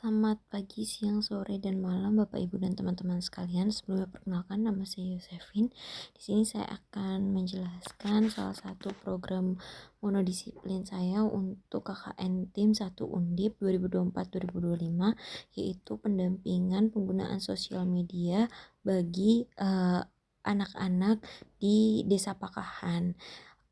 Selamat pagi, siang, sore, dan malam Bapak, Ibu, dan teman-teman sekalian. Sebelumnya perkenalkan, nama saya Yosefin. Di sini saya akan menjelaskan salah satu program monodisiplin saya untuk KKN Tim 1 Undip 2024-2025, yaitu pendampingan penggunaan sosial media bagi anak-anak di Desa Pakahan.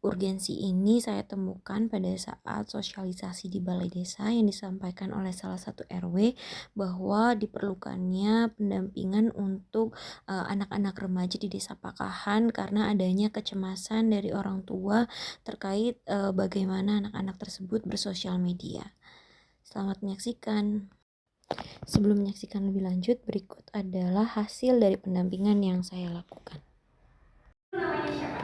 Urgensi ini saya temukan pada saat sosialisasi di balai desa yang disampaikan oleh salah satu RW bahwa diperlukannya pendampingan untuk anak-anak remaja di Desa Pakahan karena adanya kecemasan dari orang tua terkait bagaimana anak-anak tersebut bersosial media. Selamat menyaksikan. Sebelum menyaksikan lebih lanjut, berikut adalah hasil dari pendampingan yang saya lakukan. Namanya siapa?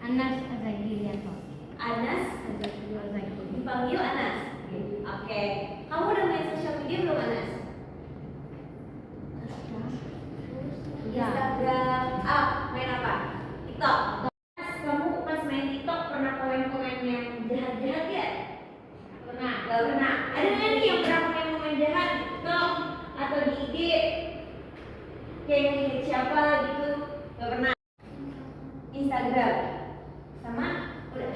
Anas Azagirianto. Anas Azagirianto. dipanggil Anas. Oke. Kamu udah main sosial media belum, Anas? Ya. Instagram. Main apa? TikTok. Anas, kamu pas main TikTok pernah komen-komen yang jahat-jahat ya? Pernah. Gak pernah. Ada nggak nih yang pernah komen-komen jahat di TikTok atau di IG? Kayak ngehit siapa gitu? Gak pernah. Instagram sama udah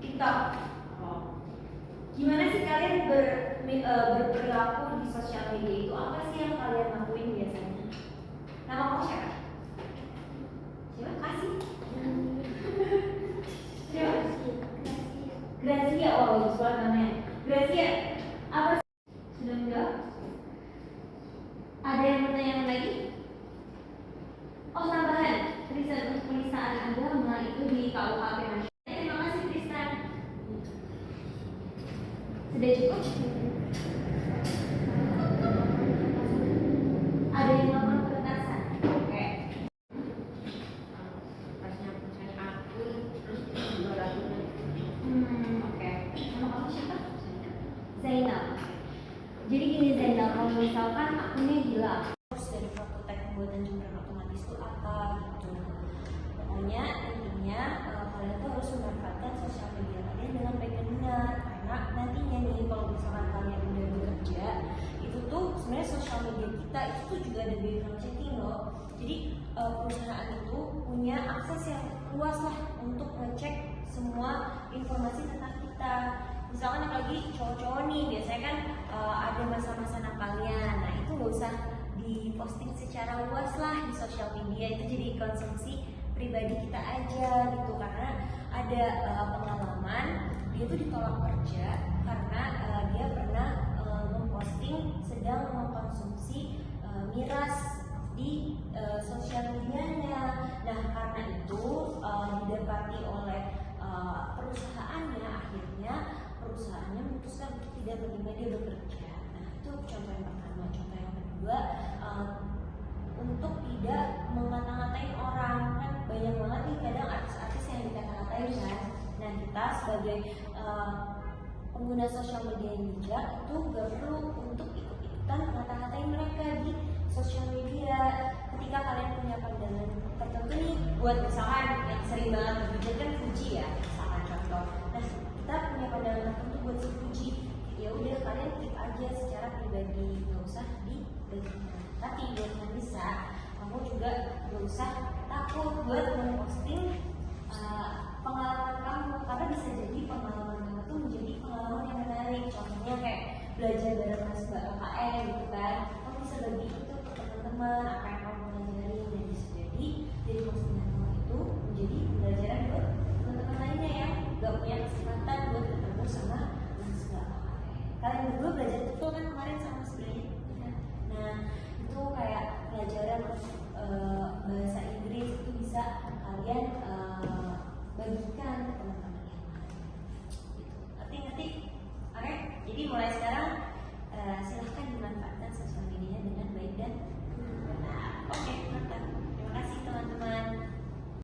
TikTok. Gimana sih kalian berperilaku di sosial media itu? Apa sih yang kalian lakuin biasanya? Nama kamu siapa? Siapa? Kasih. Siapa? Grazia. Oh, bagus banget namanya. Grazia. Apa sih? Sudah menjawab? Ada yang bertanya lagi? Oh, tambahan. Riset untuk penistaan agama itu di KUHP Nasional. Terima kasih, Tristan. Sudah cukup? Ada yang melakukan peretasan? Oke. Pasnya saya akun terus 200. Oke. Nama kamu siapa? Zainal. Jadi gini Zainal, kalau misalkan akunnya hilang, terus dari fakultas pembuatan jumlah otomatis itu apa gitu. Pokoknya intinya kalian tuh harus memanfaatkan sosial media kalian dengan baik dan benar, karena nantinya nih kalau misalkan kalian udah bekerja itu tuh sebenarnya sosial media kita itu tuh juga ada background checking loh. Jadi perusahaan itu punya akses yang luas lah untuk ngecek semua informasi tentang kita. Misalkan apalagi cowok-cowok nih biasanya kan ada masa-masa nakalnya, nah itu gak usah diposting secara luas lah di sosial media, itu jadi konsumsi pribadi kita aja gitu. Karena ada pengalaman dia tuh ditolak kerja karena dia pernah memposting sedang mengkonsumsi miras di sosial medianya. Nah karena itu didapati oleh perusahaannya, akhirnya perusahaannya memutuskan untuk tidak menerima dia bekerja. Nah itu contoh yang pertama. Contoh yang kedua, untuk tidak mengata-ngatain orang. Kan banyak banget nih kadang artis-artis yang dikata-ngatain kan. Nah kita sebagai pengguna sosial media yang bijak itu gak perlu untuk ikut-ikutan ngata-ngatain mereka di sosial media. Ketika kalian punya pandangan tertentu nih, buat misalkan yang sering banget berbicara kan Fuji ya, misalkan contoh. Nah kita punya pandangan tertentu buat si Fuji, ya udah kalian keep aja secara pribadi, nggak usah dibagikan. Tapi buat yang bisa, kamu juga nggak usah takut buat memposting pengalaman kamu, karena bisa jadi pengalaman kamu tuh menjadi pengalaman yang menarik. Contohnya kayak belajar bareng mas KKN gitu kan, kamu bisa bagi itu ke teman-teman apa yang kamu pelajarin, dan bisa jadi dari postingan kamu itu menjadi pembelajaran buat teman-teman lainnya yang gak punya kesempatan buat ketemu sama mas KKN. Kalian berdua belajar betul kan kemarin sama sebenarnya. Nah itu kayak pelajaran bahasa Inggris itu bisa kalian bagikan ke teman-teman yang lain. Ngerti? Oke? Jadi mulai sekarang silahkan dimanfaatkan sosial media dengan baik dan benar. Oke.